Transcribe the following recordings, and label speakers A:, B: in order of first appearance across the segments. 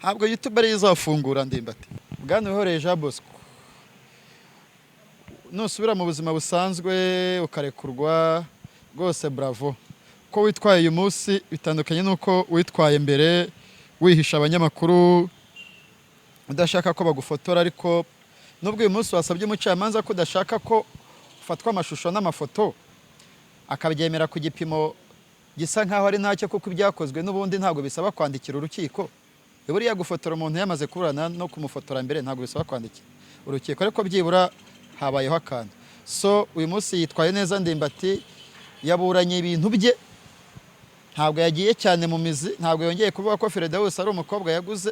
A: ntabwo YouTube ari izafungura Ndimbati. Bwana Wihoreye Jean Bosco, nusubira mu buzima busanzwe ukarekurwa rwose bravo. Ko witwaye uyu munsi bitandukanye nuko witwaye mbere wihisha abanyamakuru udashaka ko bagufotora, ariko nubwo uyu munsi wasabye umucamanza ko udashaka ko ufatwa amashusho n'amafoto akabyemera ku gipimo gisa nkaho ari ntacyo, kuko ibyakozwe n'ubundi ntabwo bisaba kwandikira urukiko. Buriya gufotora umuntu yamaze kuburana no kumufotora mbere ntabwo bisaba kwandikira urukiko, ariko byibura habayeho akantu. So uyu munsi yitwaye neza Ndimbati, yaburanye ibintu bye, ntabwo yagiye cyane mu mizi, ntabwo yongeye kuvuga ko Firdaus ari umukobwa yaguze,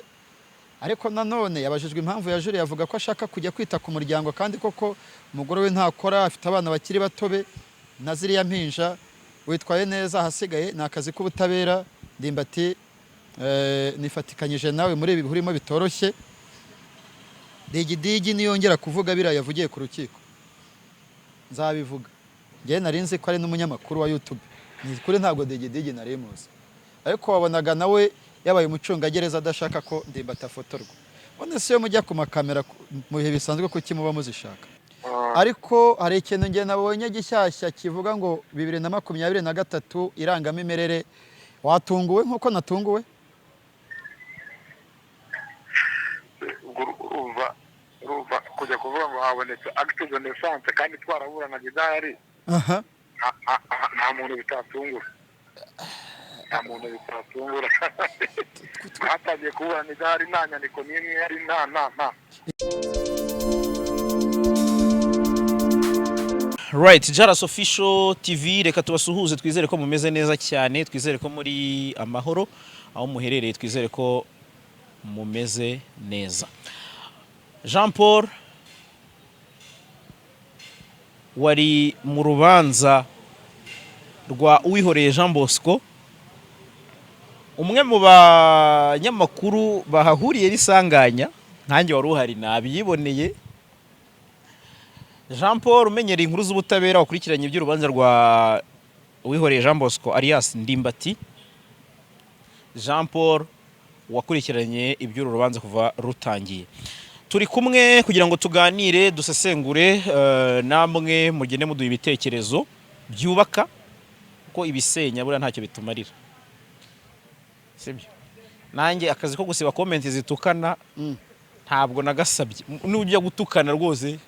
A: ariko nanone yabajijwe impamvu yajuriye avuga ko ashaka kujya kwita ku muryango, kandi koko umugore we ntakora, afite abana bakiri batobe na ziriya mpinja. Witwaye neza, ahasigaye ni akazi k'ubutabera. Ndimbati nifatikanyije nawe muri ibi burimo bitoroshye. Digidigi niyongera kuvuga biriya yavugiye ku rukiko nzabivuga. Njye nari nzi ko ari n'umunyamakuru wa YouTube, ni kuri ntabwo Digidigi nari muzi, ariko wabonaga nawe yabaye umucungagereza adashaka ko Ndimbati afotorwa. None se iyo mujya ku makamera mu bihe bisanzwe kuki muba muzishaka? Ariko hari ikintu njye nabonye gishyashya kivuga ngo 2023 irangamimerere. Watunguwe nkuko natunguwe?
B: Urumva kujya kuvuga ngo habonetse acte de naissance kandi twaraburanaga idahari. Nta muntu bitatungura, nta muntu bitatungura. Twatangiye kuburana idahari, nta nyandiko n'imwe yari, nta.
C: Right, Jaras Official TV, reka tubasuhuze, twizere ko mumeze neza cyane, twizere ko muri amahoro aho muherereye, twizere ko mumeze neza. Jean Paul wari mu rubanza rwa Uwihoreye Jean Bosco, umwe mu banyamakuru bahahuriye bisanganya, nkanjye wari uhari nabyiboneye. Jean Paul umenyereye inkuru z'ubutabera, wakurikiranye iby'urubanza rwa Uwihoreye Jean Bosco alias Ndimbati. Jean Paul wakurikiranye iby'uru rubanza kuva rutangiye. Turi kumwe kugira ngo tuganire, dusesengure, namwe mugende muduha ibitekerezo byubaka, kuko ibisenya buriya ntacyo bitumarira. Sibyo? Nanjye akazi ko gusiba comment zitukana ntabwo nagasabye. Nujya gutukana rwose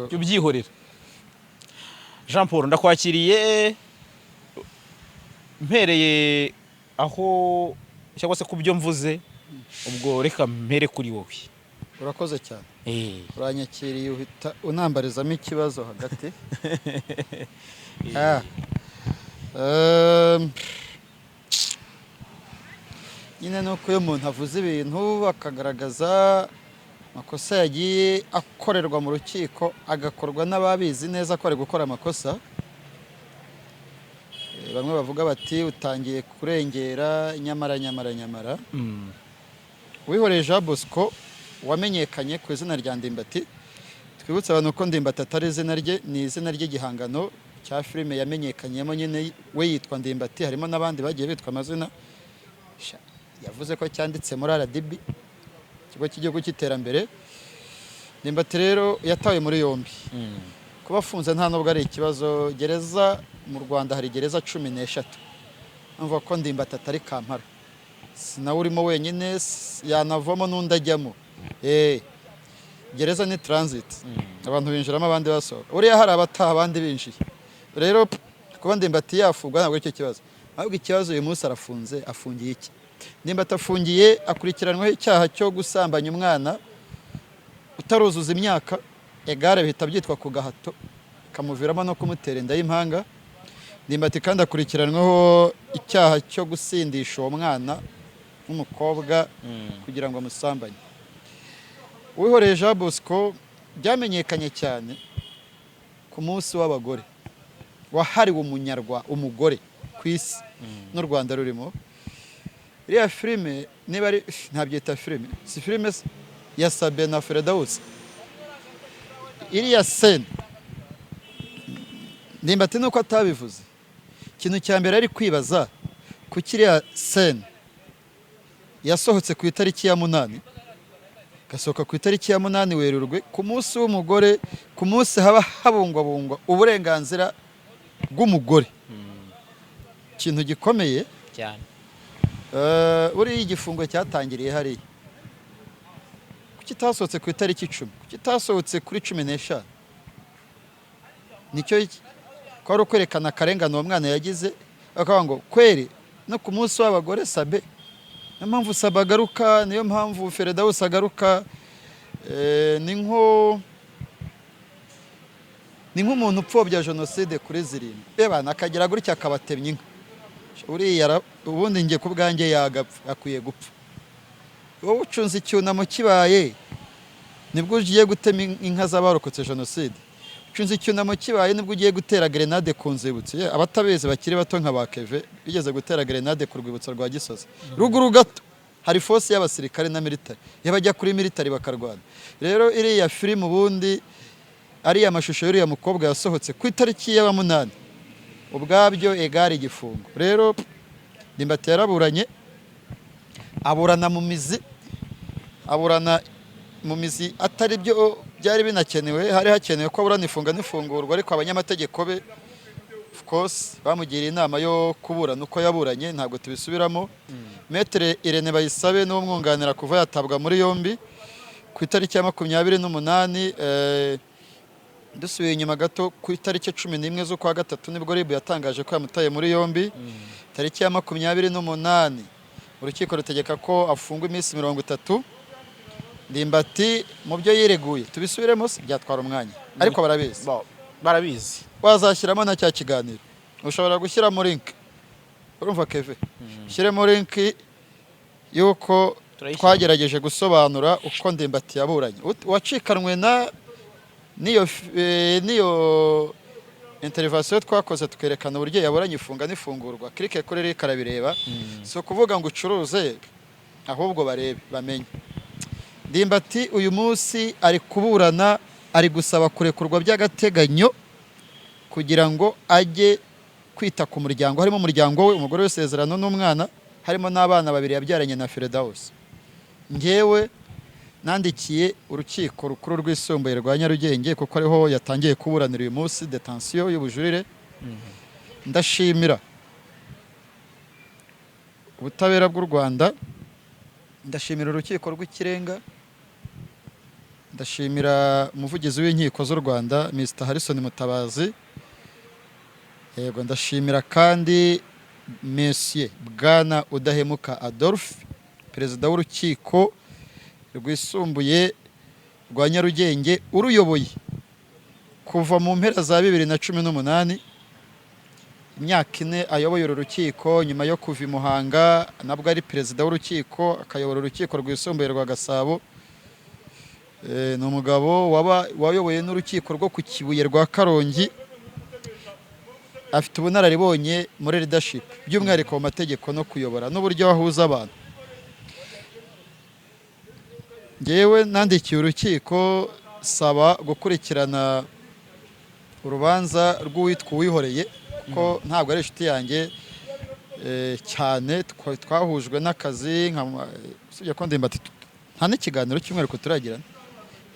C: cyo byihorera. Jean Paul ndakwakiriye, mpereye aho cyangwa se kubyo mvuze, ubwo reka mpere kuri wowe.
A: Urakoze cyane. Uranyakiriye uhita unambarizamo ikibazo hagati. Nyine nuko iyo umuntu avuze ibintu akagaragaza amakosa yagiye akorerwa mu rukiko, agakorwa n'ababizi neza ko ari gukora amakosa, bamwe bavuga bati utangiye kurengera nyamara. Uwihoreye Jean Bosco wamenyekanye ku izina rya Ndimbati. Twibutse abantu ko Ndimbati atari izina rye, ni izina ry'igihangano cya filime yamenyekanyemo, nyine we yitwa Ndimbati, harimo n'abandi bagiye bitwa amazina. Yavuze ko cyanditse muri RDB, ikigo cy'igihugu cy'iterambere. Ndimbati rero yatawe muri yombi. Kuba afunze nta nubwo ari ikibazo. Gereza mu Rwanda hari gereza 13. Numva ko Ndimbati atari Kampala, sinawe urimo wenyine, yanavamo n'undi ajyamo. Gereza ni transit, abantu binjiramo abandi basohoka. Uriya hari abataha abandi binjiye. Rero kuba Ndimbati yafugwa ntabwo icyo kibazo. Ahubwo ikibazo uyu munsi arafunze, afungiye iki? Ndimbati afungiye akurikiranwaho icyaha cyo gusambanya umwana utaruzuza imyaka, egare bihita byitwa ku gahato, kamuviramo no kumutera inda y'impanga. Ndimbati kandi akurikiranwaho icyaha cyo gusindisha uwo mwana w'umukobwa kugira ngo amusambanye. Uwihoreye Jean Bosco byamenyekanye cyane ku munsi w'abagore wahariwe umugore ku isi n'u Rwanda rurimo. Iriya filime niba ari ntabyita filime, si filime ya Sabe na Firdaus. Iriya scene Ndimbati nuko atabivuze, ikintu cya mbere ari kwibaza ku kiriya scene yasohotse ku itariki ya 8, gasohoka ku itariki ya 8 Werurwe, ku munsi w'umugore, ku munsi haba habungwabungwa uburenganzira bw'umugore. Ikintu gikomeye
C: cyane.
A: Buriya igifungo cyatangiriye hariya, kuki tasohotse ku itariki 10, kuki tasohotse kuri 15? Nicyo ko ari ukwerekana akarengane uwo mwana yagize, bakavuga ngo kweri no ku munsi w'abagore Sabe, niyo mpamvu Sabe agaruka, niyo mpamvu Feredaus agaruka. Ni nk'umuntu upfobya jenoside kuri zirindwi, ebana akagira gutya akabatemya inka. Uriya ubundi njye ku bwanjye yagapfa, akwiye gupfa. Wowe ucunze icyunamo kibaye nibwo ugiye gutema inka z'abarokotse jenoside, ucunze icyunamo kibaye nibwo ugiye gutera grenade ku nzibutso. Abatabizi bakiri bato nka ba Keve bigeze gutera grenade ku rwibutso rwa Gisozi. Ruguru gato hari force y'abasirikare na military, yabajya kuri military bakarwana. Rero iriya film ubundi ari amashusho y'uriya mukobwa yasohotse ku itariki ya 8, ubwabyo egari igifungo. Rero Ndimbati yaraburanye, aburana mu mizi atari byo byari binakenewe. Hari hakenewe ko aburana ifunga n'ifungurwa, ariko abanyamategeko be of course bamugiriye inama yo kuburana uko yaburanye, ntabwo tubisubiramo. Maître Irene Bayisabe n'uwo mwunganira kuva yatabwa muri yombi ku itariki ya 28. Dusubiye inyuma gato, ku itariki 11 z'ukwa gatatu nibwo RIB yatangaje ko yamutaye muri yombi. Tariki ya 28 urukiko rutegeka ko afungwa iminsi 30. Ndimbati mu byo yireguye tubisubiremo, byatwara umwanya, ariko
C: barabizi.
A: Wazashyiramo na cya kiganiro, ushobora gushyiramo link, urumva Keve, shyiremo link yuko twagerageje gusobanura uko Ndimbati yaburanye. Wacikanwe niyo intervention twakoze tukerekana uburyo yaburanye ifunga n'ifungurwa, click kuri link arabireba. So kuvuga ngo ucuruze, ahubwo barebe bamenye. Ndimbati uyu munsi ari kuburana, ari gusaba kurekurwa by'agateganyo kugira ngo ajye kwita ku muryango, harimo umuryango we, umugore w'isezerano n'umwana, harimo n'abana babiri yabyaranye na Feredaus. Ngewe nandikiye urukiko rukuru rwisumbuye rwa Nyarugenge, kuko ariho yatangiye kuburanira uyu munsi detention y'ubujurire. Ndashimira ubutabera bw'u Rwanda, ndashimira urukiko rw'ikirenga, ndashimira umuvugizi w'inkiko z'u Rwanda Mr Harrison Mutabazi, yego ndashimira kandi Monsieur Bwana Udahemuka Adolphe, perezida w'urukiko rwisumbuye rwa Nyarugenge, uruyoboye kuva mu mpera za 2018. Imyaka 4 ayoboye uru rukiko, nyuma yo kuva i Muhanga nabwo ari perezida w'urukiko, akayobora urukiko rwisumbuye rwa Gasabo. Ni umugabo wayoboye n'urukiko rwo ku Kibuye rwa Karongi, afite ubunararibonye muri leadership, by'umwihariko mu mategeko no kuyobora n'uburyo wahuza abantu. Ngewe nandikiye urukiko saba gukurikirana urubanza rw'uwitwa Uwihoreye, kuko ntabwo ari inshuti yanjye cyane, twahujwe n'akazi, usibye ko Ndimbati nta n'ikiganiro cy'umwihariko turagirana.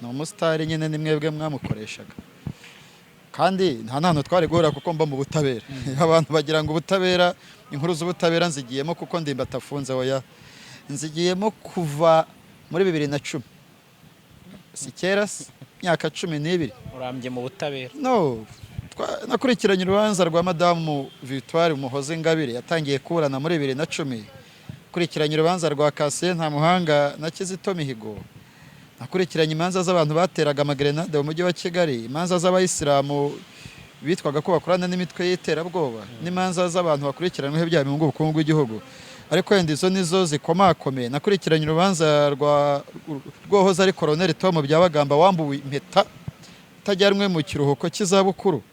A: Ni umusitari nyine, ni mwebwe mwamukoreshaga, kandi nta hantu twari guhura kuko mba mu butabera. Abantu bagira ngo ubutabera, inkuru z'ubutabera nzigiyemo kuko Ndimbati afunze. Oya, nzigiyemo kuva muri 2010, si kera, imyaka 12.
C: Urambye mu butabera?
A: No, nakurikiranye urubanza rwa Madamu Victoire Umuhoza Ingabire, yatangiye kuburana muri 2010. Nakurikiranye urubanza rwa Cassien Ntamuhanga na Kizito Mihigo. Nakurikiranye imanza z'abantu bateraga amagrenade mu mujyi wa Kigali, imanza z'abayisilamu bitwaga ko bakorana n'imitwe y'iterabwoba, n'imanza z'abantu bakurikiranweho ibyaha mu bukungu bw'igihugu. Ariko wenda izo nizo zikomakomeye. Nakurikiranye urubanza rw'uwahoze ari Colonel Tom Byabagamba wambuwe impeta utajyanwe mu kiruhuko cy'izabukuru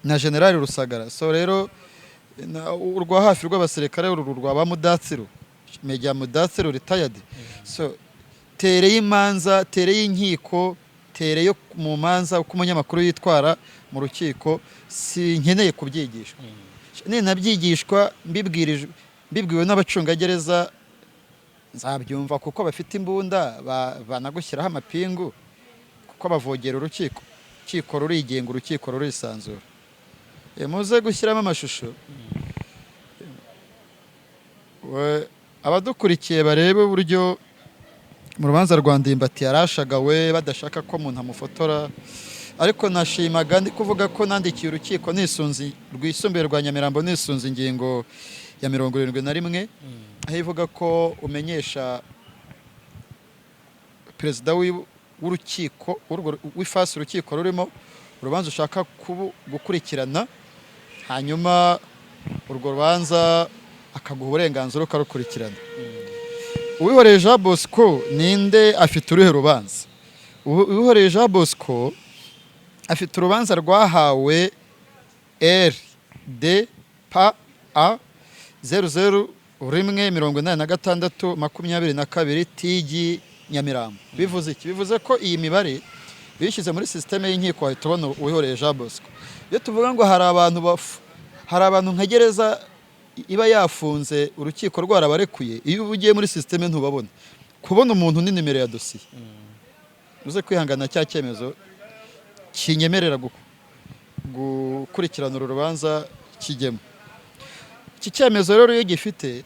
A: na General Rusagara. So rero urwa hafi rw'abasirikare rwa ba Mudatsiru, Major Mudatsiru retired. So tereye imanza, tereye inkiko, tereye mu manza uko umunyamakuru yitwara mu rukiko, si nkeneye kubyigishwa. Ni nabyigishwa mbibwiwe n'abacungagereza nzabyumva kuko bafite imbunda banagushyiraho amapingu kuko bavogera urukiko rurigenga, urukiko rurisanzura. Muze gushyiramo amashusho abadukurikiye barebe uburyo mu rubanza rwa Ndimbati yarashagawe badashaka ko umuntu amufotora. Ariko nashimaga ndi kuvuga ko nandikiye urukiko rwisumbuye rwa Nyamirambo nisunze ingingo ya 71 aho ivuga ko umenyesha perezida w'urukiko w'ifasi urukiko rurimo urubanza ushaka gukurikirana, hanyuma urwo rubanza akaguha uburenganzira ukarukurikirana. Uwihoreye Jean Bosco ninde afite uruhe rubanza? Uwihoreye Jean Bosco afite urubanza rwahawe RDPA 00/186/22 TG Nyamirambo. Bivuze iki? Bivuze ko iyi mibare bishyize muri systeme y'inkiko wahita ubona Uwihoreye Jean Bosco. Iyo tuvuga ngo hari abantu nka gereza iba yafunze urukiko rwarabarekuye, iyo ugiye muri systeme ntubabona. Kubona umuntu ni nimero ya dosiye. Uze kwihangana cya cyemezo kinyemerera gukurikirana uru rubanza kijyemo. Iki cyemezo rero iyo gifite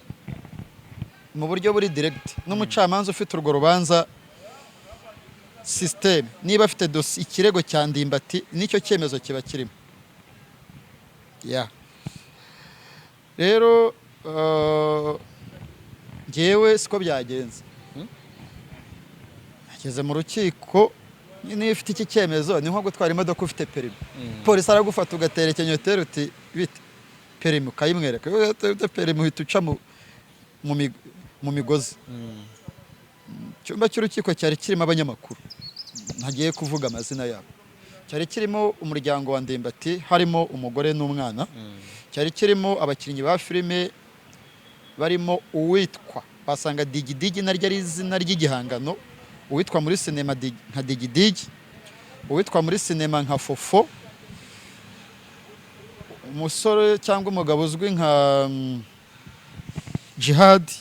A: mu buryo buri direct n'umucamanza ufite urwo rubanza system niba afite dosiye ikirego cya Ndimbati nicyo cyemezo kiba kirimo. Rero ngewe siko byagenze. Ageze mu rukiko niba ufite iki cyemezo ni nko gutwara imodoka ufite perimi. Polisi aragufata ugatera ikinyoteri uti bite perimi ukayimwereka. Ufite perimi uhita uca mu migozi. Icyumba cy'urukiko cyari kirimo abanyamakuru, ntagiye kuvuga amazina yabo. Cyari kirimo umuryango wa Ndimbati, harimo umugore n'umwana. Cyari kirimo abakinnyi ba filime barimo uwitwa basanga Digidigi naryo ari izina ry'igihangano, uwitwa muri sinema nka Digidigi, uwitwa muri sinema nka Fofo, umusore cyangwa umugabo uzwi nka Jihad,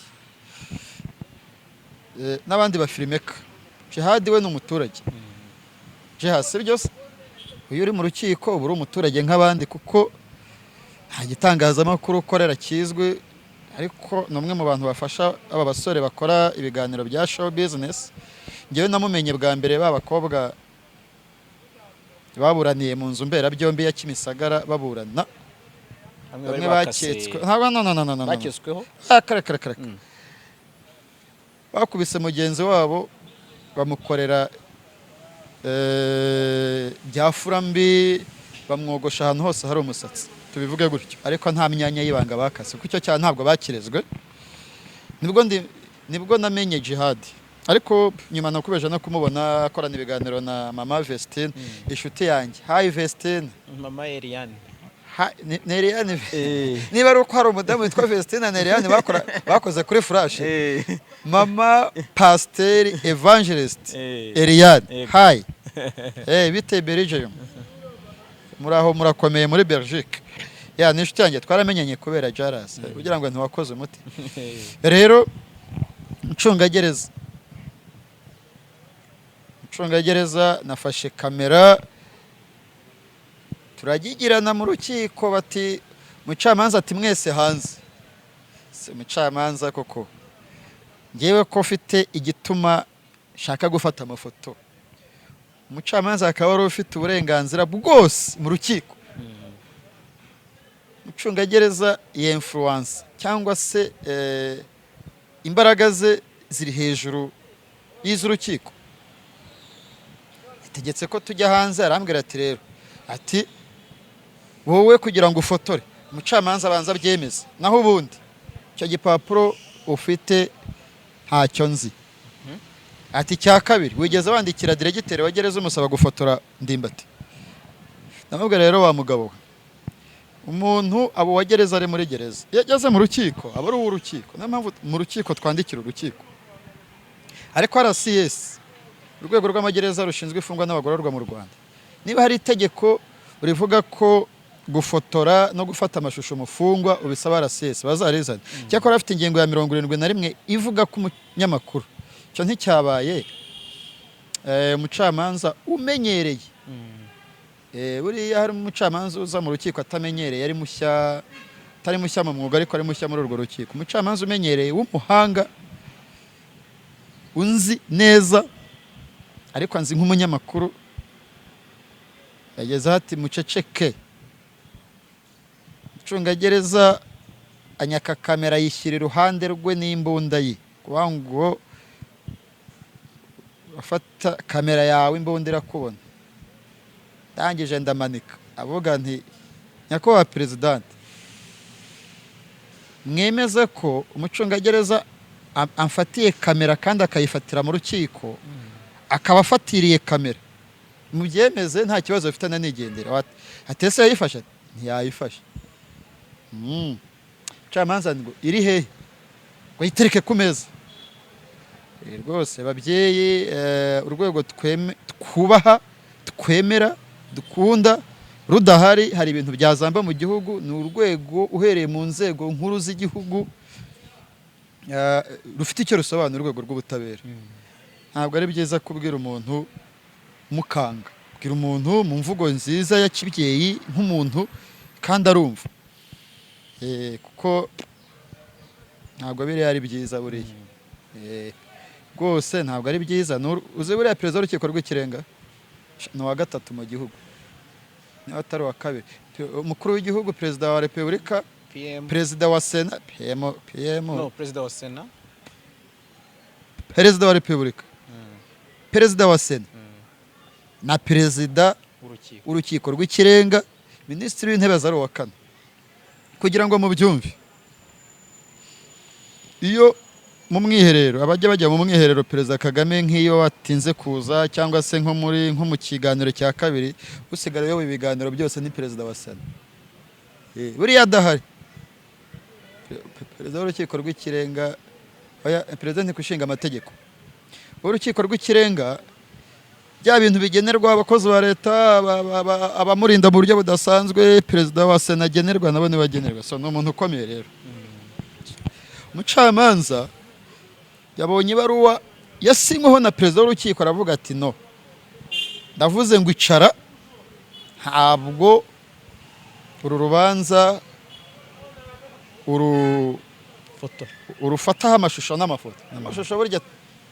A: n'abandi ba filmeka. Jihad we ni umuturage. Jihad si byose uyu uri mu rukiko uba uri umuturage nk'abandi kuko nta gitangazamakuru ukorera kizwi, ariko ni umwe mu bantu bafasha aba basore bakora ibiganiro bya show business. Ngewe namumenye bwa mbere b'abakobwa baburaniye mu nzu mberabyombi ya Kimisagara baburana. Bamwe baketswe.
C: Baketsweho?
A: Kare. Bakubise mugenzi wabo bamukorera byafurambi, bamwogosha ahantu hose hari umusatsi, tubivuge gutyo. Ariko nta myanya y'ibanga bakase kuko icyo cyane ntabwo bakirezwe. Nibwo namenye Jihad, ariko nyuma nakubeje no kumubona akorana ibiganiro na mama Vestine, inshuti yanjye. Hi Vestine.
C: Mama Eliane.
A: Neriane. Niba ari uko hari umudamu witwa Vestine na Neriane bakoze kuri Flash. Mama Pasteur Evangelist Eliane. Hi. Bite Belgium. Muraho murakomeye muri Belgique. Ni inshuti yanjye twaramenyanye kubera Jaras. Kugira ngo ntiwakoze umuti. Rero Ncungagereza nafashe kamera turagigirana mu rukiko, bati mucamanza ati mwese hanze. Se mucamanza koko ngewe ko ufite igituma shaka gufata amafoto, umucamanza akaba ari ufite uburenganzira bwose mu rukiko. Mucungagereza ya influence cyangwa se imbaraga ze ziri hejuru y'iz'urukiko. Itegetse ko tujya hanze, arambwira ati rero ati wowe kugira ngo ufotore umucamanza abanza byemeze, naho ubundi icyo gipapuro ufite ntacyo nzi. Ati cya kabiri wigeze wandikira diregiteri wa gereza umusaba gufotora Ndimbati? Namubwira rero wa mugabo we, umuntu abo wa gereza ari muri gereza yageze mu rukiko aba ari uw'urukiko. Niyo mpamvu mu rukiko twandikira urukiko. Ariko RCS urwego rw'amagereza rushinzwe imfungwa n'abagororwa mu Rwanda, niba hari itegeko rivuga ko gufotora no gufata amashusho umufungwa ubisaba RCS bazarizana cyakora afite ingingo ya 71 ivuga ko umunyamakuru cyo nticyabaye umucamanza umenyereye buriya hari umucamanza uza mu rukiko atamenyereye ari mushya atari mushya mu mwuga ariko ari mushya muri urwo rukiko umucamanza umenyereye w'umuhanga unzi neza ariko anzi nk'umunyamakuru yageze ati muceceke icungagereza anyaka kamera yishyira iruhande rwe n'imbunda ye kuba ngo afata kamera yawe imbunda irakubona ndangije ndamanika avuga nti nyakubahwa perezidante mwemeze ko umucungagereza amfatiye kamera kandi akayifatira mu rukiko akaba afatiriye kamera mubyemeze nta kibazo bafite na nigendera atese yayifashe ntiyayifashe camanza ngo iri hehe ngo yitereke ku meza rwose babyeyi urwego twubaha twemera dukunda rudahari hari ibintu byazamba mu gihugu ni urwego uhereye mu nzego nkuru z'igihugu rufite icyo rusobanura urwego rw'ubutabera ntabwo ari byiza kubwira umuntu mukanga kubwira umuntu mu mvugo nziza ya kibyeyi nk'umuntu kandi arumva kuko ntabwo biri ari byiza buriya rwose ntabwo ari byiza uzi buriya perezida w'urukiko rw'ikirenga ni uwa 3 mu gihugu niba atari uwa 2 umukuru w'igihugu perezida wa repubulika perezida wa sena
C: perezida wa sena
A: perezida wa repubulika perezida wa sena na perezida w'urukiko rw'ikirenga minisitiri w'intebe ari uwa 4 kugira ngo mubyumve iyo mu mwiherero abajya bajya mu mwiherero perezida Kagame nk'iyo watinze kuza cyangwa se nko mu kiganiro cya kabiri usigara yo ibiganiro byose ni perezida wa sena buriya adahari perezida w'urukiko rw'ikirenga perezida ntikushinga amategeko urukiko rw'ikirenga bya bintu bigenerwa abakozi ba leta abamurinda mu buryo budasanzwe perezida wa sena agenerwa nabo nibagenerwa so ni umuntu ukomeye rero umucamanza yabonye ibaruwa yasinyweho na perezida w'urukiko aravuga ati no ndavuze ngo icara ntabwo uru rubanza urufataho amashusho n'amafoto amashusho burya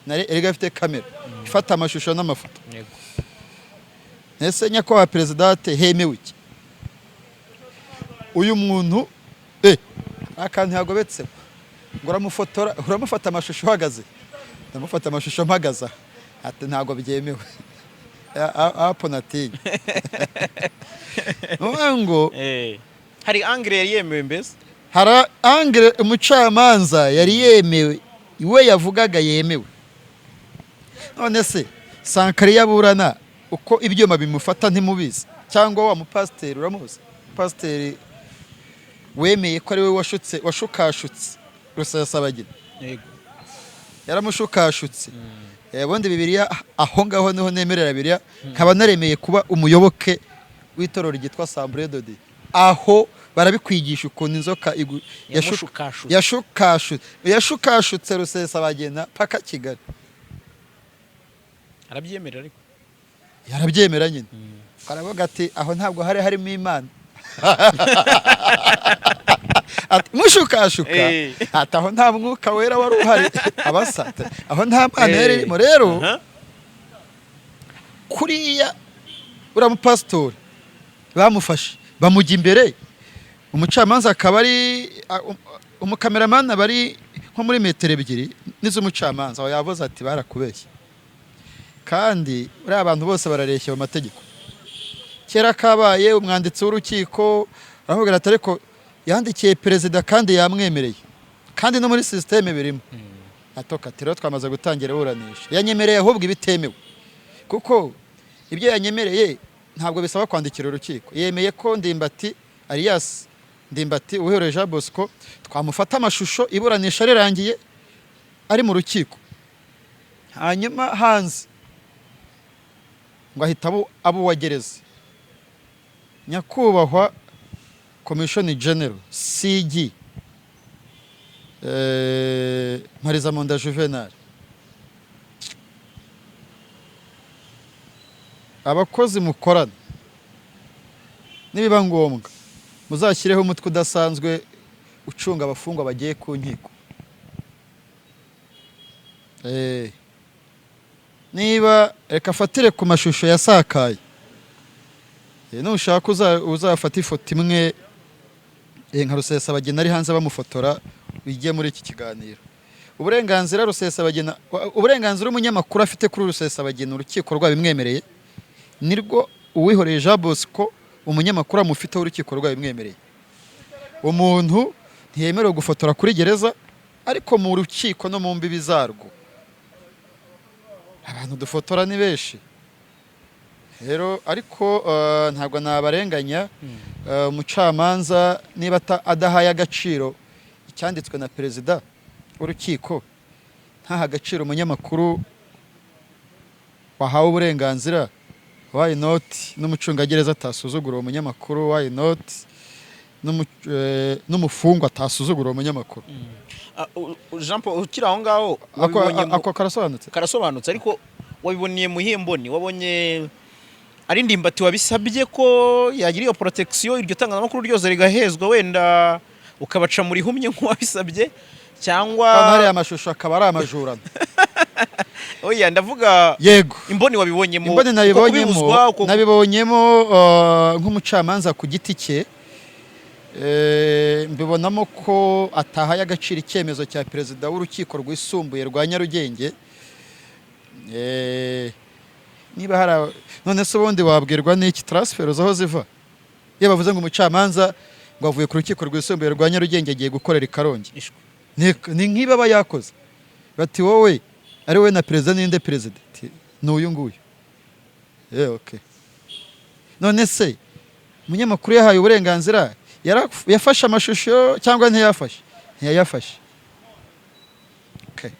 A: erega afite kamera ifata amashusho n'amafoto nese nyakubahwa perezidate hemewe iki uyu muntu akantu yagobetse ngo uramufata amashusho uhagaze ndamufata amashusho mpagaze ati ntabwo byemewe apo natinya ngo
C: hari angire yari yemewe mbese
A: hari angire umucamanza yari yemewe iwe yavugaga yemewe none se Sankara yaburana uko ibyuma bimufata ntimubizi cyangwa wa mupasiteri uramuzi pasiteri wemeye ko ari we washukashutse Rusesabagina yaramushukashutse ubundi Bibiliya aho ngaho niho nemerera Bibiliya nkaba naremeye kuba umuyoboke w'itorero ryitwa Assemblée de Dieu aho barabikwigisha ukuntu inzoka yashukashutse Rusesabagina paka Kigali
C: arabyemerera ariko
A: yarabyemera nyine aravuga ati aho ntabwo harimo Imana mushukashuka ati aho nta mwuka wera wari uhari abasate aho nta Mana yari irimo rero kuriya uriya mupasitori bamufashe bamujya imbere umucamanza akaba ari umukameramani aba ari nko muri metero 2 n'iz'umucamanza aho yavuze ati barakubeshye kandi uriya abantu bose barareshya mu mategeko kera kabaye umwanditsi w'urukiko aravuga ati ariko yandikiye perezida kandi yamwemereye kandi no muri systeme birimo atoka rero twamaze gutangira iburanisha yanyemereye ahubwo ibitemewe kuko ibyo yanyemereye ntabwo bisaba kwandikira urukiko yemeye ko Ndimbati Alias Ndimbati Uwihoreye Jean Bosco twamufata amashusho iburanisha rirangiye ari mu rukiko hanyuma hanze ngo ahita abo wagereza nyakubahwa Commission General CG Mparizamonda Juvenal, abakozi mukorana nibiba ngombwa muzashyireho umutwe udasanzwe ucunga abafungwa bagiye ku nkiko. Niba reka fatire ku mashusho yasakaye, nushaka uzafata ifoto imwe nka Rusesabagina ari hanze bamufotora bijye muri iki kiganiro. Uburenganzira umunyamakuru afite kuri Rusesabagina urukiko rwabimwemereye, nirwo Uwihoreye Jean Bosco umunyamakuru amufiteho urukiko rwabimwemereye. Umuntu ntiyemerewe gufotora kuri gereza, ariko mu rukiko no mu mbibi zarwo abantu dufotora ni benshi. Rero ariko ntabwo nabarenganya, umucamanza niba adahaye agaciro icyanditswe na perezida w'urukiko, ntaha agaciro umunyamakuru wahawe uburenganzira, why not n'umucungagereza atasuzugura uwo munyamakuru, why not n'umufungwa atasuzugura uwo munyamakuru.
C: Jean Paul ukiri aho ngaho
A: ako karasobanutse,
C: ariko wabiboniye mu himboni, wabonye ari Ndimbati wabisabye ko yagira iyo protection, iryo tangazamakuru ryose rigahezwa, wenda ukabaca muri humye nk'uwabisabye, cyangwa
A: hari amashusho akaba ari amajurano?
C: Oya, ndavuga
A: yego,
C: imboni wabibonyemo.
A: Imboni nabibonyemo nk'umucamanza ku giti cye, mbibonamo ko atahaye agaciro icyemezo cya perezida w'urukiko rwisumbuye rwa Nyarugenge. Niba hari none se ubundi wabwirwa n'iki transfer zaho ziva? Iyo bavuze ngo umucamanza ngo avuye ku rukiko rwisumbuye rwa Nyarugenge agiye gukorera i Karongi, ni nk'iba aba yakoze bati wowe ari we na perezida ninde perezida? Ni uyu nguyu. Okay. None se umunyamakuru yahaye uburenganzira yafashe amashusho cyangwa ntiyafashe? Ntiyayafashe. Okay.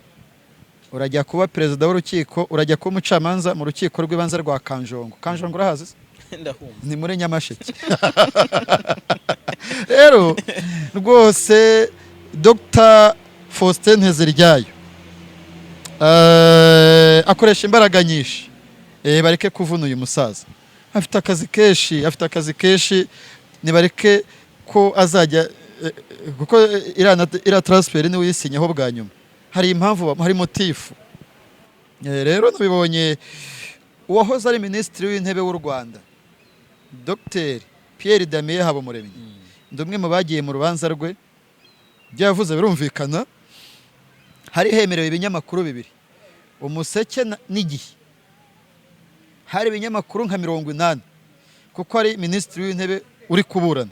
A: Urajya kuba perezida w'urukiko, urajya kuba umucamanza mu rukiko rw'ibanze rwa Kanjongo. Kanjongo urahazi?
C: Ndahumva.
A: Ni muri Nyamasheke. Rero rwose Dr. Faustin Nteziryayo akoresha imbaraga nyinshi, bareke kuvuna uyu musaza. Afite akazi kenshi, nibareke ko azajya kuko ira transfer ni uyisinyeho bwa nyuma. Hari impamvu, hari motifu. Rero nabibonye uwahoze ari minisitiri w'intebe w'u Rwanda Dr. Pierre Damien Habumuremyi, ndumwe mu bagiye mu rubanza rwe, byavuze birumvikana. Hari hemerewe ibinyamakuru bibiri, Umuseke n'Igihe. Hari ibinyamakuru nka 80 kuko ari minisitiri w'intebe uri kuburana.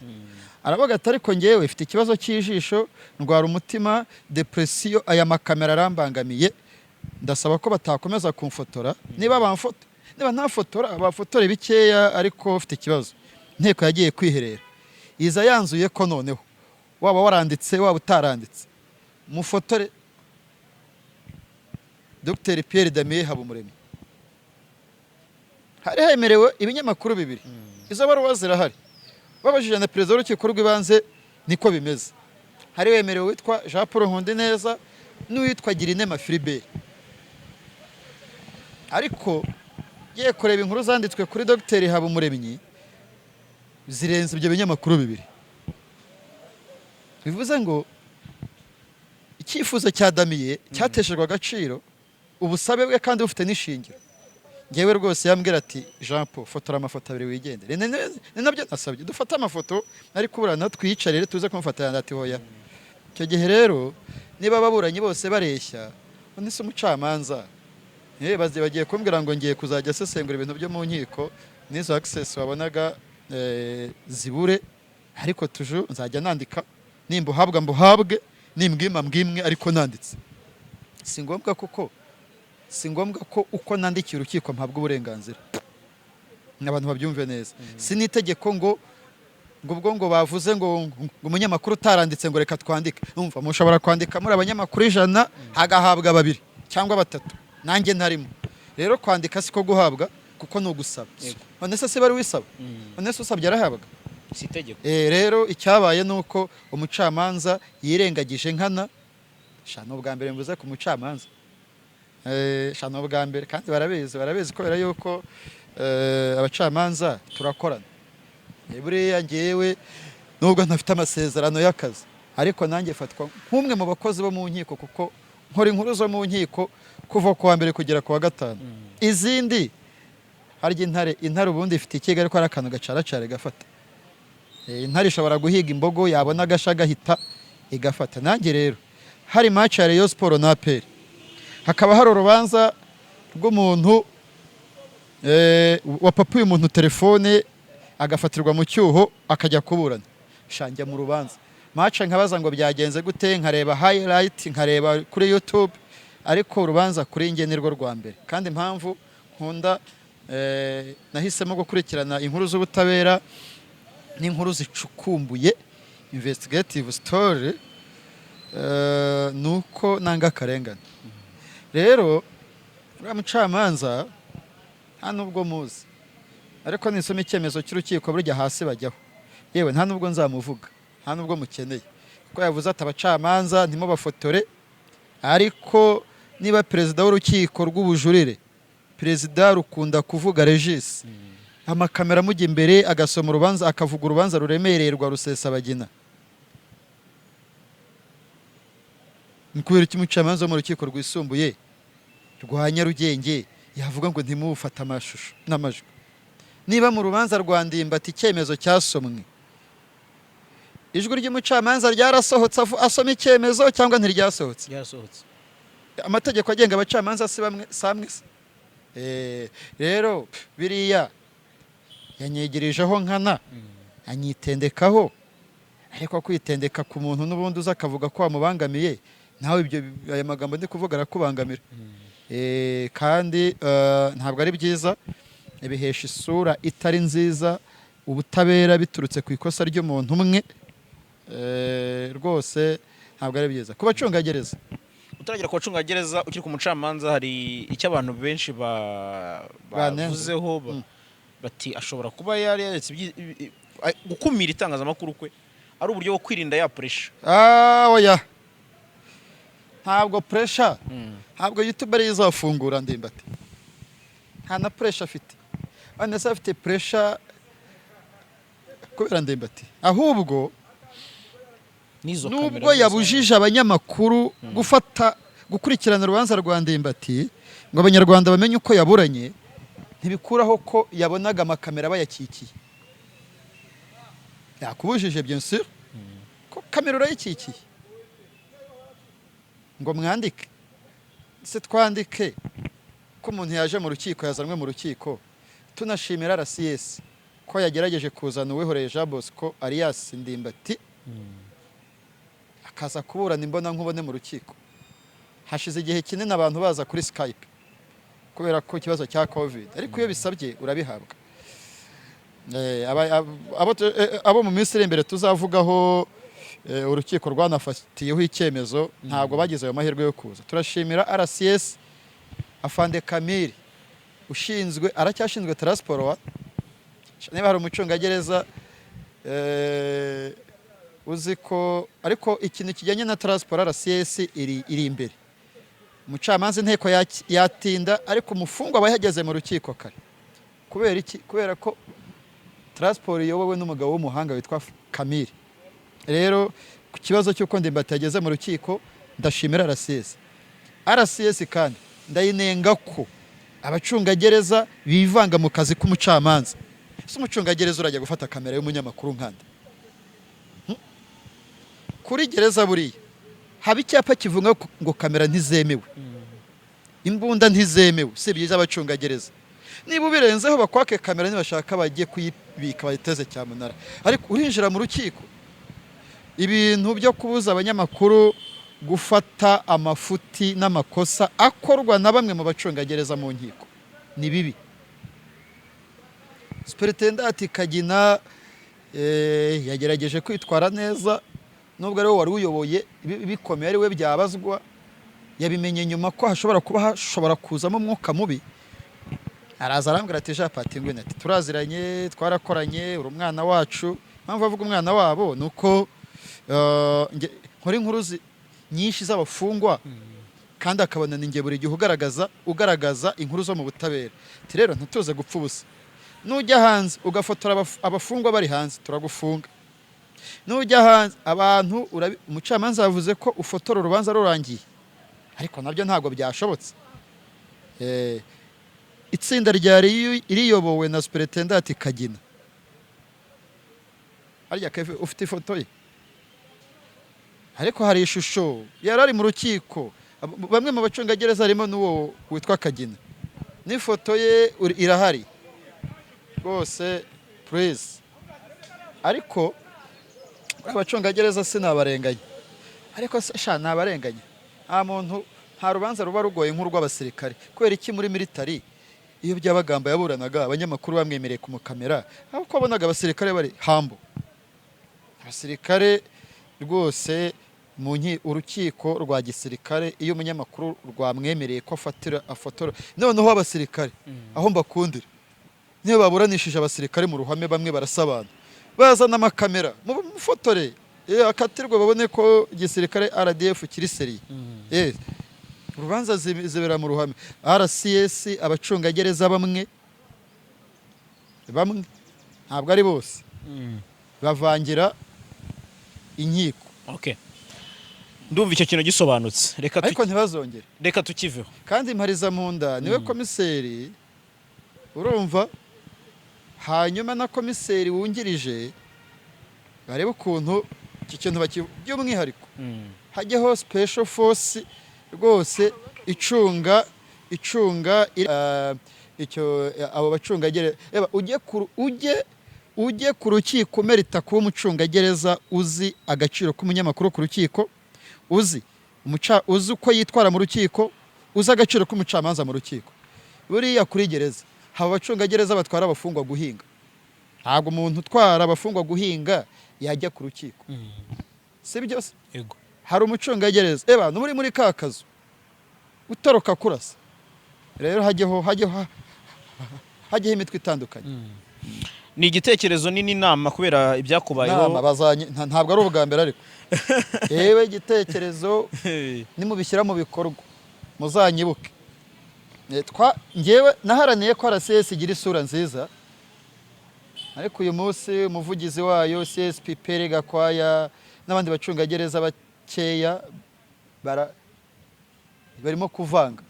A: Aravuga ati ariko ngewe ifite ikibazo cy'ijisho, ndwara umutima, depression, aya makamera arambangamiye, ndasaba ko batakomeza kumfotora. Niba bamfotora, niba ntafotora abafotore bikeya, ariko ufite ikibazo. Nteko yagiye kwiherera, iza yanzuye ko noneho waba waranditse waba utaranditse mufotore Dr. Pierre Damien Habumuremyi. Hari hemerewe ibinyamakuru bibiri. Izo baruwa zirahari. Babajije na perezida w'urukiko rw'ibanze niko bimeze. Hari wemerewe witwa Jean Paul Nkundineza n'uwitwa Girinema Philibert. Ariko ye kureba inkuru zanditswe kuri Dr. Habumuremyi zirenze ibyo binyamakuru bibiri. Bivuze ngo icyifuzo cya Damien cyateshejwe agaciro, ubusabe bwe kandi bufite n'ishingiro. Ngewe rwose yambwira ati Jean Paul, fotora amafoto abiri wigendere. Ni nabyo nasabye, dufate amafoto ari kuburana twiyicarire tuze kumufatanya. Ati hoya. Icyo gihe rero niba baburanye bose bareshya, undi se umucamanza bagiye kumbwira ngo ngiye kuzajya sesengura ibintu byo mu nkiko, n'izo access wabonaga zibure, ariko tuju nzajya nandika, nimba uhabwa mbuhabwe, nimbwima mbwimwe, ariko nanditse. Si ngombwa ko uko nandikiye urukiko mpabwa uburenganzira. N'abantu babyumve neza. Si n'itegeko ngo ubwo ngo bavuze ngo umunyamakuru utaranditse ngo reka twandike. Umva, mushobora kwandika muri abanyamakuru 100 hagahabwa 2 cyangwa 3, nanjye ntarimo. Rero kwandika siko guhabwa kuko no gusaba. None se bari wisaba? None se usabye arahabwa?
C: si itegeko.
A: Rero icyabaye ni uko umucamanza yirengagije nkana. Shana ubwa mbere mvuze ku mucamanza, shana ubwa mbere, kandi barabizi kubera yuko abacamanza turakorana. Buriya ngewe nubwo ntafite amasezerano y'akazi, ariko nanjye fatwa nk'umwe mu bakozi bo mu nkiko, kuko nkora inkuru zo mu nkiko kuva ku wa mbere kugera ku wa gatanu. Izindi harya intare ubundi ifite ikiga, ariko ari akantu gacaracare gafata. Intare ishobora guhiga imbogo, yabona agasha gahita igafata. Nanjye rero hari match ya Rayon Sport na APR, hakaba hari urubanza rw'umuntu wapapuye umuntu telefone agafatirwa mu cyuho akajya kuburana. Shanjya mu rubanza match nkabaza ngo byagenze gute, nkareba highlight, nkareba kuri YouTube, ariko urubanza kuri nge nirwo rwa mbere. Kandi impamvu nkunda nahisemo gukurikirana inkuru z'ubutabera n'inkuru zicukumbuye, investigative story, nuko nanga akarengane. Rero uriya mucamanza nta nubwo muzi, ariko nisoma icyemezo cy'urukiko burya hasi bajyaho. Yewe nta nubwo nzamuvuga, nta nubwo mukeneye, kuko yavuze ati abacamanza ntimubafotore. Ariko niba perezida w'urukiko rw'ubujurire, perezida Rukunda kuvuga Regis, amakamera amujya imbere agasoma urubanza, akavuga urubanza ruremereye rwa Rusesabagina, ni kubera iki umucamanza wo mu rukiko rwisumbuye rwa Nyarugenge yavuga ngo ntimufate amashusho n'amajwi? Niba mu rubanza rwa Ndimbati icyemezo cyasomwe, ijwi ry'umucamanza ryarasohotse asoma icyemezo cyangwa ntiryasohotse?
C: Ryarasohotse.
A: Amategeko agenga abacamanza si bamwe samwe se. Rero biriya yanyegerijeho nkana, anyitendekaho, ariko kwitendeka ku muntu n'ubundi uza akavuga ko wamubangamiye, nawe ibyo aya magambo ndi kuvuga arakubangamira. Kandi ntabwo ari byiza, bihesha isura itari nziza ubutabera biturutse ku ikosa ry'umuntu umwe. Rwose ntabwo ari byiza ku bacungagereza.
C: Utaragera ku bacungagereza ukiri ku mucamanza, hari icyo abantu benshi bavuzeho bati ashobora kuba yaretse gukumira itangazamakuru kwe ari uburyo bwo kwirinda ya pressure.
A: Oya, ntabwo pressure, ntabwo YouTube ari izafungura Ndimbati, nta na pressure afite. Anese afite pressure kubera Ndimbati, ahubwo nubwo yabujije abanyamakuru gukurikirana urubanza rwa Ndimbati ngo abanyarwanda bamenye uko yaburanye, ntibikuraho ko yabonaga amakamera bayakikiye. Yakubujije bien sûr ko kamera urayikikiye ngo mwandike, se twandike ko umuntu yaje mu rukiko, yazanwe mu rukiko. Tunashimira RCS ko yagerageje kuzana Uwihoreye Jean Bosco alias Ndimbati akaza kuburana imbona nkubone mu rukiko. Hashize igihe kinini abantu baza kuri Skype kubera ko ikibazo cya COVID, ariko iyo bisabye urabihabwa. Abo mu minsi iri imbere tuzavugaho urukiko rwanafatiyeho icyemezo, ntabwo bagize ayo mahirwe yo kuza. Turashimira RCS Afande Kamiri ushinzwe, aracyashinzwe transport. Niba hari umucungagereza uzi ko, ariko ikintu kijyanye na transport RCS iri imbere. Umucamanza inteko yatinda, ariko umufungwa aba yahageze mu rukiko kare. Kubera iki? Kubera ko transport iyobowe n'umugabo w'umuhanga witwa Kamiri. Rero ku kibazo cy'uko Ndimbati yageze mu rukiko, ndashimira RCS kandi ndayinenga ko abacungagereza bivanga mu kazi k'umucamanza. Se umucungagereza urajya gufata kamera y'umunyamakuru nkanda? Kuri gereza buriya haba icyapa kivuga ngo kamera ntizemewe, imbunda ntizemewe, si byiza abacungagereza. Niba ubirenzeho bakwake kamera, nibashaka bagiye kuyibika bayiteze cyamunara. Ariko urinjira mu rukiko, ibintu byo kubuza abanyamakuru gufata amafuti n'amakosa akorwa na bamwe mu bacungagereza mu nkiko ni bibi. Superintendent Kagina yagerageje kwitwara neza, nubwo ari we wari uyoboye bikomeye, ari we byabazwa. Yabimenye nyuma ko hashobora kuzamo umwuka mubi, araza arambwira ati Jean Patingwine, ati turaziranye, twarakoranye, uri umwana wacu, mpamvu bavuga umwana wabo ni uko nkora inkuru nyinshi z'abafungwa kandi akabona ni njye buri gihe ugaragaza inkuru zo mu butabera. Rero ntituze gupfa ubusa. Nujya hanze ugafotora abafungwa bari hanze turagufunga. Nujya hanze abantu umucamanza yavuze ko ufotora urubanza rurangiye, ariko nabyo ntabwo byashobotse. Itsinda ryari iriyobowe na Superintendent Kagina. Arya Kevin ufite ifoto ye, ariko hari ishusho yari ari mu rukiko. Bamwe mu bacungagereza harimo n'uwo witwa Kagina, n'ifoto ye irahari rwose. Please, ariko abacungagereza sinabarenganya, ariko sha nabarenganya. Nta rubanza ruba rugoye nk'urw'abasirikare. Kubera iki muri military iyo byabagamba yaburanaga abanyamakuru bamwemereye kumukamera, aho kwabonaga abasirikare bari hambo. Abasirikare rwose urukiko rwa gisirikare iyo umunyamakuru rwamwemereye ko afotora, noneho abasirikare aho mbakundira niyo baburanishije abasirikare mu ruhame, bamwe barasabana bazana amakamera mufotore akatirwa babone ko igisirikare RDF kiri seri. Urubanza zibera mu ruhame. RCS abacungagereza bamwe ntabwo ari bose bavangira inkiko.
C: Ndumva icyo kintu gisobanutse.
A: Ariko ntibazongere,
C: reka tukiveho.
A: Kandi Mparizamunda niwe komiseri, urumva, hanyuma na komiseri wungirije barebe ukuntu iki kintu by'umwihariko hajyaho special force rwose icunga abo bacungagereza. Ujye ku rukiko umerita kuba umucungagereza uzi agaciro k'umunyamakuru ku rukiko, uzi uko yitwara mu rukiko, uzi agaciro k'umucamanza mu rukiko. Buriya kuri gereza haba abacungagereza batwara abafungwa guhinga. Ntabwo umuntu utwara abafungwa guhinga yajya ku rukiko, si byose. Hari umucungagereza muri ka kazu utoroka kurasa. Rero hajyeho imitwe itandukanye.
C: Ni igitekerezo nini nama kubera ibyakubayeho.
A: Ntabwo ari ubwa mbere, ariko yewe igitekerezo nimubishyira mu bikorwa muzanyibuke. Ngewe naharaniye ko RCS igira isura nziza, ariko uyu munsi umuvugizi wayo CSP Pere Gakwaya n'abandi bacungagereza bakeya barimo kuvanga.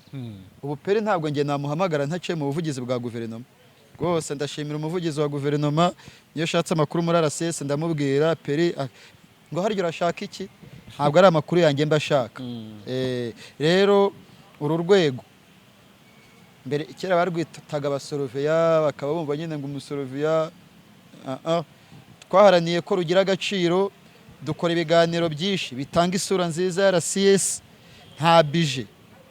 A: Ubu Pere ntabwo nge namuhamagara ntaciye mu buvugizi bwa guverinoma. Rwose ndashimira umuvugizi wa guverinoma, iyo ashatse amakuru muri RCS ndamubwira Pere ngo haryo urashaka iki, ntabwo ari amakuru yanjye mba shaka. Rero uru rwego mbere kera barwitaga abasoroveya, bakaba bumva nyine ngo umusoroveya. Twaharaniye ko rugira agaciro, dukora ibiganiro byinshi bitanga isura nziza ya RCS. Nta bije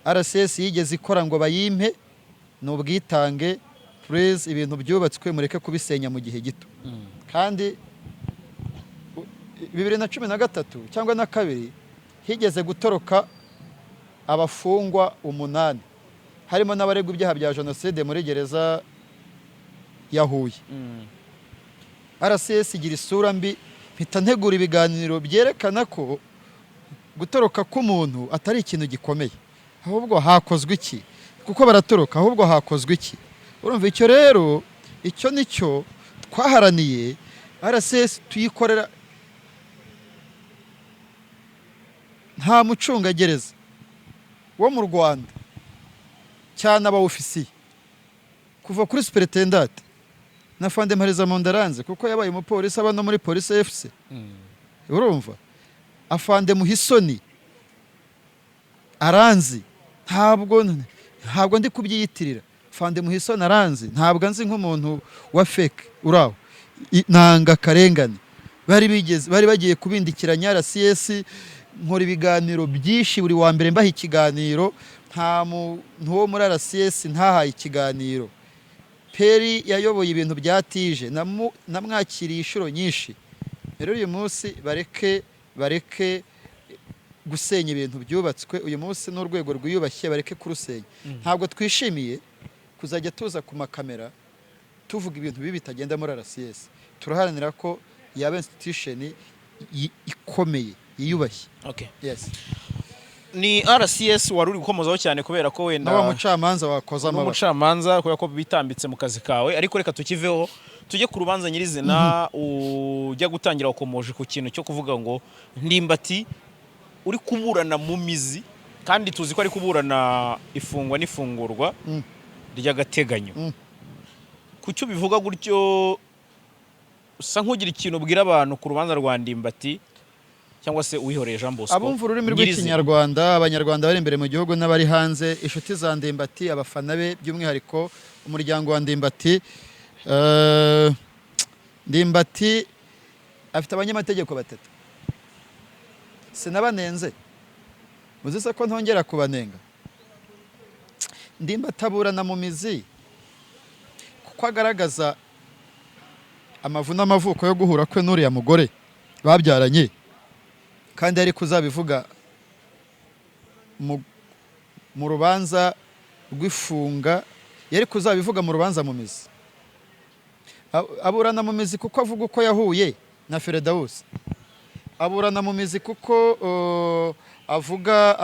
A: RCS yigeze ikora ngo bayimpe, ni ubwitange. Please, ibintu byubatswe mureke kubisenya mu gihe gito. Kandi 2013 cyangwa na 2 higeze gutoroka abafungwa 8 harimo n'abaregwa ibyaha bya jenoside muri gereza ya Huye. RCS igira isura mbi, mpita ntegura ibiganiro byerekana ko gutoroka k'umuntu atari ikintu gikomeye, ahubwo hakozwe iki, kuko baratoroka, ahubwo hakozwe iki. Urumva icyo rero, icyo nicyo twaharaniye. RCS tuyikorera. Nta mucungagereza wo mu Rwanda cyane abawufisiye kuva kuri Superintendent na Fande Mparizamunda aranze, kuko yabaye umupolisi aba no muri Police FC. Urumva, Afande Muhisoni aranzi, ntabwo ndi kubyiyitirira. Fande Muhisoni aranzi, ntabwo nzi nk'umuntu wa fake uraho. Nanga karengane bari bagiye kubindikiranya RCS. Nkora ibiganiro byinshi, buri wa mbere mbaha ikiganiro. Nta muntu wo muri RCS ntahaye ikiganiro. Peri yayoboye ibintu byatije, namwakiriye inshuro nyinshi. Rero uyu munsi bareke gusenya ibintu byubatswe. Uyu munsi n'urwego rwiyubashye, bareke kurusenya. Ntabwo twishimiye kuzajya tuza ku makamera tuvuga ibintu bibi bitagenda muri RCS. Turaharanira ko yaba institution ikomeye yiyubashye.
C: Okay.
A: Yes.
C: Ni RCS wari uri gukomozaho cyane kubera ko wenda
A: nawa mucamanza wakoza amabara.
C: Umucamanza kubera ko bitambitse mu kazi kawe, ariko reka tukiveho tujye ku rubanza nyirizina. Ujya gutangira ukomoje ku kintu cyo kuvuga ngo Ndimbati uri kuburana mu mizi, kandi tuzi ko ari kuburana ifungwa n'ifungurwa ry'agateganyo. Kucyo bivuga gutyo usa nk'ugira ikintu ubwira abantu ku rubanza rwa Ndimbati cyangwa se Uwihoreye Jean Bosco?
A: Abumva ururimi rw'ikinyarwanda, abanyarwanda bari imbere mu gihugu n'abari hanze, inshuti za Ndimbati, abafana be, by'umwihariko umuryango wa Ndimbati. Ndimbati afite abanyamategeko 3. Sinabanenze, muzi se ko ntongera kubanenga. Ndimbati aburana mu mizi kuko agaragaza amavu n'amavuko yo guhura kwe n'uriya mugore babyaranye, kandi ari kuzabivuga mu rubanza rw'ifunga, yari kuzabivuga mu rubanza mu mizi. Aburana mu mizi kuko avuga uko yahuye na Feredawusi. Aburana mu mizi kuko avuga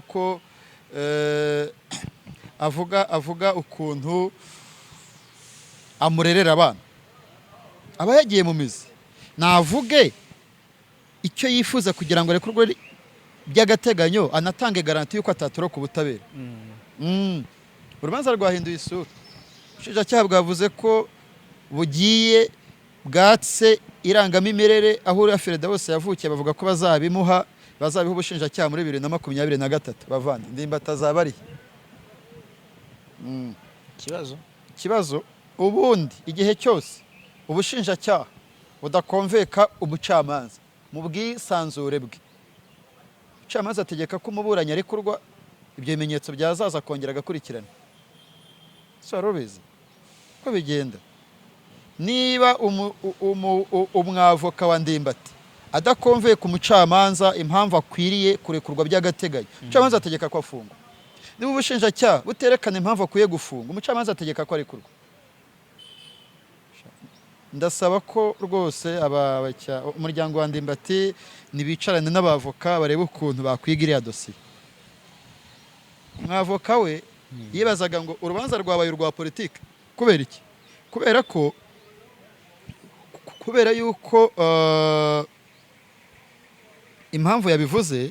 A: ko avuga ukuntu amurerera abana. Aba yagiye mu mizi, navuge icyo yifuza kugira ngo rekurwe by'agateganyo, anatange garanti yuko atatoroka ubutabera. Urubanza rwahinduye isura. Ubushinjacyaha bwavuze ko bugiye bwatse irangamimerere aho uriya Feredawusi yavukiye, bavuga ko bazabiha ubushinjacyaha muri 2023. bavandi Ndimbati azaba ari kibazo. Ubundi igihe cyose ubushinjacyaha budakonveka umucamanza mu bwisanzure bwe, umucamanza ategeka ko umuburanyi arekurwa, ibyo bimenyetso byazaza kongera agakurikirana. Rubizi ko bigenda. Niba umwavoka wa Ndimbati adakonveye ku mucamanza impamvu akwiriye kurekurwa by'agateganyo, umucamanza ategeka ko afungwa. Niba ubushinjacyaha buterekana impamvu akwiye gufunga, umucamanza ategeka ko arekurwa. Ndasaba ko rwose umuryango wa Ndimbati nibicarane n'abavoka barebe ukuntu bakwiga iriya dosiye. Umwavoka we yibazaga ngo urubanza rwabaye urwa politiki. Kubera iki? Kubera yuko impamvu yabivuze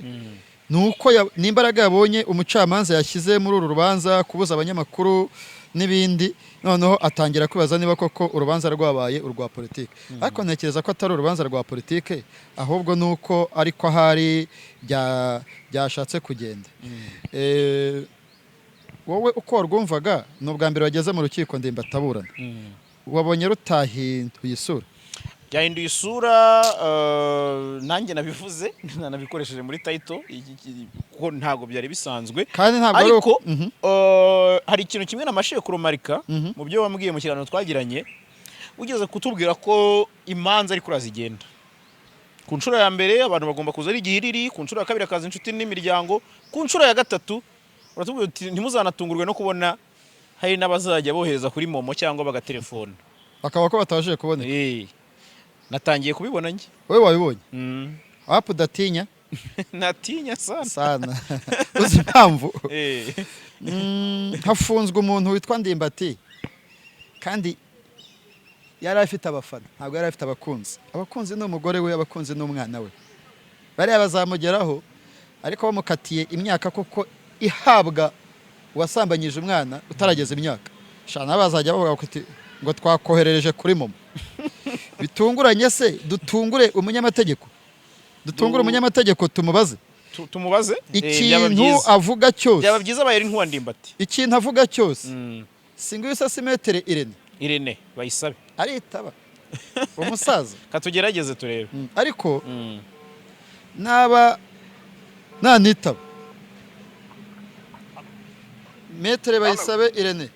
A: nuko n'imbaraga yabonye umucamanza yashyize muri uru rubanza, kubuza abanyamakuru n'ibindi, noneho atangira kwibaza niba koko urubanza rwabaye urwa politiki. Ariko ntekereza ko atari urubanza rwa politiki, ahubwo nuko ariko ahari byashatse kugenda. Wowe uko warwumvaga ni ubwa mbere wageze mu rukiko Ndimbati aburana, wabonye rutahinduye isura?
C: Byahinduye isura. Nanjye nabivuze, nanabikoresheje muri title kuko ntago byari bisanzwe,
A: kandi ntabwo
C: ariko hari ikintu kimwe namashiye kurumarika mu byo wambwiye mu kiganiro twagiranye. Ugeze kutubwira ko imanza ari kurazigenda. Ku nshuro ya mbere abantu bagomba kuza ari igihiriri, ku nshuro ya kabiri akaza inshuti n'imiryango, ku nshuro ya gatatu uratubwira uti ntimuzanatungurwe no kubona hari n'abazajya bohereza kuri momo cyangwa bagatelefona
A: bakaba ko batabashije kubona.
C: Natangiye kubibona njye.
A: Wowe wabibonye? Wapu datinya?
C: Natinya
A: sana. Uzi impamvu? Hafunzwe umuntu witwa Ndimbati, kandi yari afite abafana, ntabwo yari afite abakunzi. Abakunzi ni umugore we, abakunzi ni umwana we. Bariya bazamugeraho, ariko bamukatiye imyaka koko ihabwa uwasambanyije umwana utarageza imyaka. Shana bazajya bavuga ngo twakoherereje kuri momo. Bitunguranye se, dutungure umunyamategeko. Tumubaze.
C: Tumubaze
A: ikintu avuga cyose.
C: Byaba byiza bayeri nk'uwa Ndimbati.
A: Ikintu avuga cyose. Singuye Sasimetere
C: Irene bayisabe.
A: Aritaba. Umusaza.
C: Katugerageze turebe.
A: Ariko nanitaba. Metere bayisabe Irene.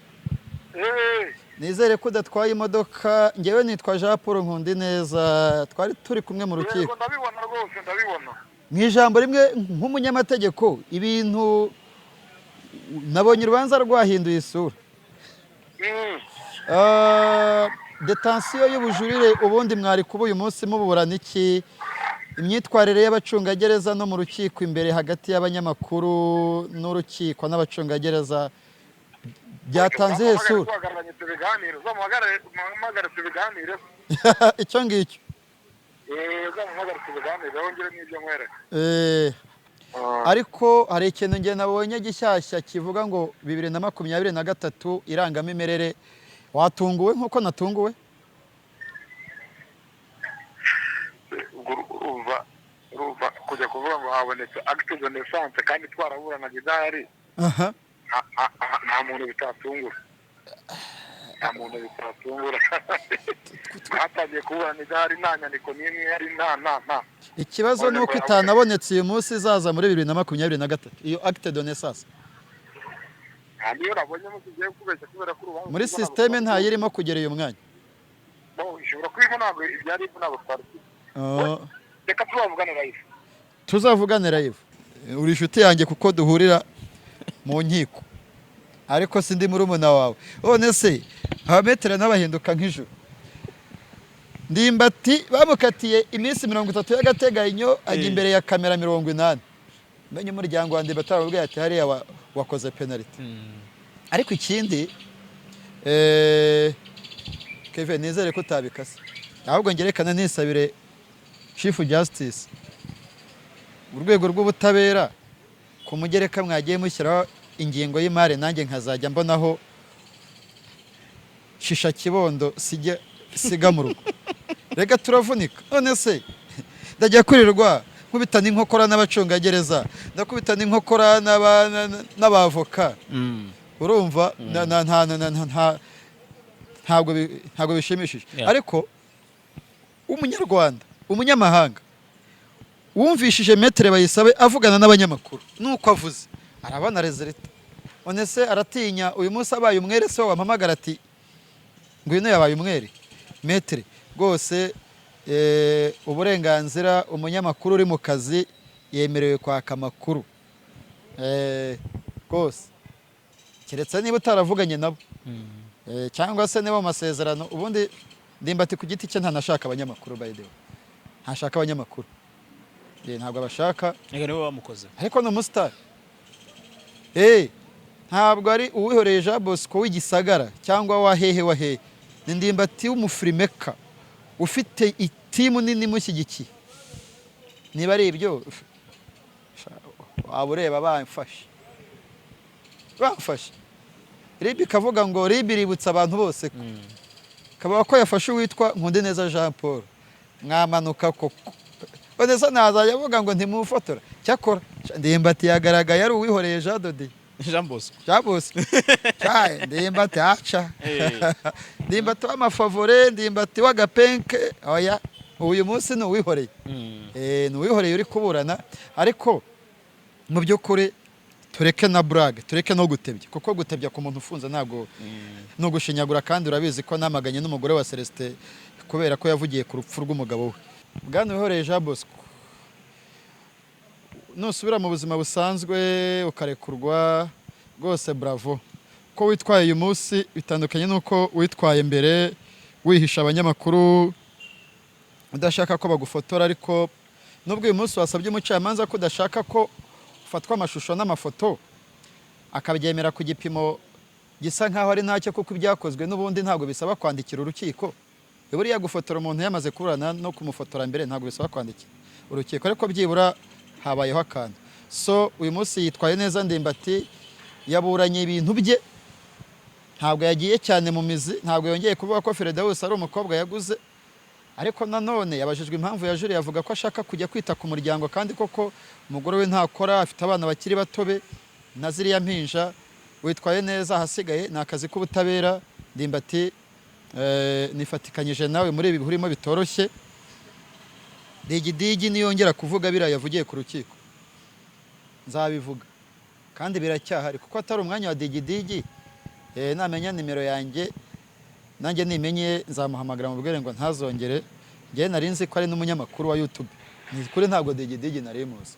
A: Nizere ko udatwaye imodoka. Ngewe nitwa Jean Paul Nkundineza, twari turi kumwe mu rukiko.
B: Ndabibona rwose, ndabibona.
A: Mu ijambo rimwe nk'umunyamategeko, ibintu nabonye urubanza rwahinduye isura. detansiyo y'ubujurire ubundi mwari kuba uyu munsi muburana iki? Imyitwarire y'abacungagereza no mu rukiko imbere hagati y'abanyamakuru n'urukiko n'abacungagereza byatanze he sura? Icyo ngicyo ariko hari ikintu njye nabonye gishyashya kivuga ngo 2023 irangamimerere. Watunguwe nkuko natunguwe?
B: Ruva kujya kuvuga ngo habonetse acte de naissance kandi twaraburanaga idahari. Nta muntu bitatungura. Hatangiye kuburana idahari nta nyandiko n'imwe yari nta.
A: Ikibazo ni uko itanabonetse uyu munsi izaza muri 2023 iyo acte de naissance.
B: Niyo nabonye mugiye kubeshya kubera ko urubanza
A: muri systeme ntayirimo kugera uyu mwanya.
B: Ishobora kwibona ntabwo ibyari ntabwo twari. Reka tuzavugane live.
A: Tuzavugane live. Uri inshuti yanjye kuko duhurira mu nkiko. Ariko sindi muri umuna wawe. None se abametera n'abahinduka nk'ijuru. Ndimbati bamukatiye iminsi 30 y'agateganyo ajya imbere ya kamera 80. Menye umuryango wa Ndimbati arababwiye ati hariya wakoze penalty. Ariko ikindi Kevin nizere ko utabikase. Ahubwo ngerekana nisabire Chief Justice urwego rw'ubutabera ku mugereka mwagiye mushyiraho ingingo y'imari nanjye nkazajya mbonaho shisha kibondo siga mu rugo. Rega turavunika. None se ndajya kurirwa nkubitana inkokora n'abacungagereza ndakubitana inkokora n'abavoka. Urumva ntabwo bishimishije. Ariko umunyarwanda umunyamahanga wumvishije metere bayisabe avugana n'abanyamakuru nuko avuze arabana rezerita. None se aratinya uyu munsi abaye umwere se wampamagara ati ngwino yabaye umwere metere rwose uburenganzira umunyamakuru uri mu kazi yemerewe kwaka amakuru rwose keretse niba utaravuganye nabo cyangwa se niba mu masezerano. Ubundi Ndimbati ku giti cye ntanashaka abanyamakuru by the way. Ntashaka abanyamakuru. Ntabwo abashaka.
C: Nibo bamukoze.
A: Ariko no mustar. Ntabwo ari uwihoreye Jean Bosco w'igisagara cyangwa wahehe. Ni Ndimbati w'umufrimeka ufite itimu nini mushyigikiye. Niba ari ibyo wabureba bamfashe. Ribi kavuga ngo Ribi ributsa abantu bose ko kabaho ko yafashe uwitwa Nkundeneza Jean Paul mwamanuka koko. Onesa nazajya avuga ngo ntimufotora cyakora Ndimbati yagaragaye ari uwihoreye
C: Jean Bosco.
A: Ndimbati aca Ndimbati w'amafavore Ndimbati w'agapenke oya uyu munsi ni uwihoreye. Ni uwihoreye uri kuburana ariko mu by'ukuri tureke na brag tureke no gutebya kuko gutebya ku muntu ufunze ntabwo no gushinyagura. Kandi urabizi ko namaganye n'umugore wa Celestin kubera ko yavugiye ku rupfu rw'umugabo we. Bwana wihoreye Jean Bosco nusubira mu buzima busanzwe ukarekurwa rwose bravo. Ko witwaye uyu munsi bitandukanye nuko witwaye mbere wihisha abanyamakuru udashaka ko bagufotora. Ariko nubwo uyu munsi wasabye umucamanza ko udashaka ko ufatwa amashusho n'amafoto akabyemera ku gipimo gisa nkaho ari ntacyo kuko ibyakozwe n'ubundi ntabwo bisaba kwandikira urukiko. Buriya gufotora umuntu yamaze kuburana no kumufotora mbere ntabwo bisaba kwandikira urukiko. Ariko byibura habayeho akantu. So uyu munsi yitwaye neza Ndimbati yaburanye ibintu bye ntabwo yagiye cyane mu mizi. Ntabwo yongeye kuvuga ko Firdaus ari umukobwa yaguze. Ariko nanone yabajijwe impamvu ya juri yavuga ko ashaka kujya kwita ku muryango kandi koko umugore we ntakora afite abana bakiri batobe na ziriya mpinja. Witwaye neza hasigaye ni akazi k'ubutabera. Ndimbati nifatikanyije nawe muri ibi bihurimo bitoroshye. Digidigi niyongera kuvuga biriya yavugiye ku rukiko nzabivuga kandi biracyahari kuko atari umwanya wa Digidigi. Namenya nimero yanjye nanjye nimenye nzamuhamagara mu bwire ngo ntazongere. Ngiye nari nzi ko ari n'umunyamakuru wa YouTube. Ni kuri ntabwo Digidigi nari muzi.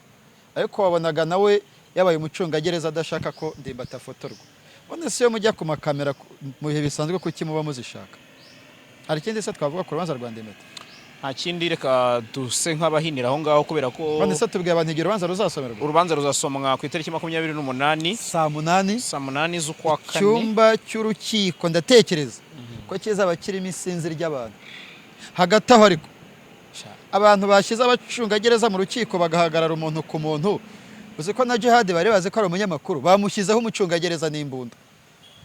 A: Ariko wabonaga nawe yabaye umucungagereza adashaka ko Ndimbati afotorwa. None se yo mujya ku makamera mu bihe bisanzwe kuki muba muzishaka? hari ikindi se twavuga ku rubanza rwa Ndimbati?
C: nta kindi, reka duse nk'abahinira aho ngaho kubera ko
A: none se tubwiye abantu igihe urubanza ruzasomerwa.
C: urubanza ruzasomwa ku itariki 28
A: saa 8
C: z'ukwa kane.
A: icyumba cy'urukiko ndatekereza ko kizaba kirimo isinzi ry'abantu. Hagati aho ariko abantu bashyize abacungagereza mu rukiko bagahagarara umuntu ku muntu, uzi ko na Jihad bari bazi ko ari umunyamakuru, bamushyizeho umucungagereza n'imbunda,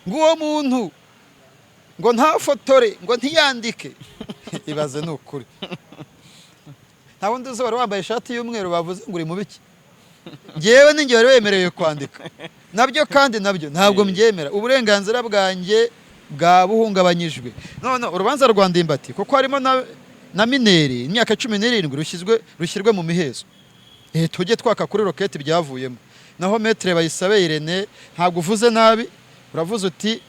A: ngo uwo muntu ngo ntafotore ngo ntiyandike. Ibaze ni ukuri, nta wundi uzi wari wambaye ishati y'umweru bavuze ngo uri mu biki. Njyewe ninjye wari wemerewe kwandika nabyo, kandi nabyo ntabwo mbyemera, uburenganzira bwanjye bwabuhungabanyijwe. none urubanza rwa Ndimbati kuko harimo na mineri imyaka 17 rushyirwe mu mihezo, tujye twaka kuri roketi byavuyemo. Naho Maître Bayisabe Irene ntabwo uvuze nabi, uravuze uti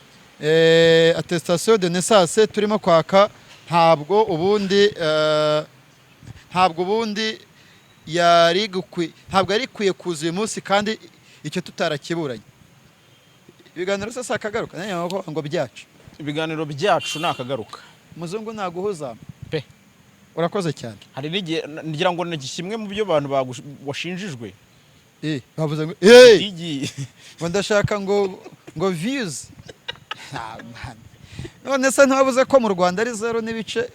A: attestation de naissance turimo kwaka ntabwo ubundi ntabwo yari ikwiye kuza uyu munsi, kandi icyo tutarakiburanye. Ibiganiro se sakagaruka ngo byacu,
C: ibiganiro byacu nakagaruka.
A: muzungu naguhuza
C: pe.
A: Urakoze cyane.
C: Hari n'igihe ngira ngo ni kimwe mu byo abantu washinjijwe,
A: bavuze ngo ngo ndashaka ngo views. None se ntabuze ko mu Rwanda ari 0 n'ibice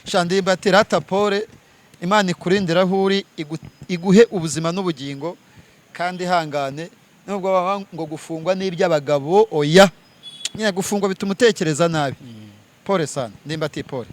A: 0. Ndimbati ratapore, Imana ikurindira aho uri, iguhe ubuzima n'ubugingo, kandi hangane. Nubwo baba ngo gufungwa n'iby'abagabo, oya, nyine gufungwa bituma utekereza nabi. Pole sana Ndimbati, pole.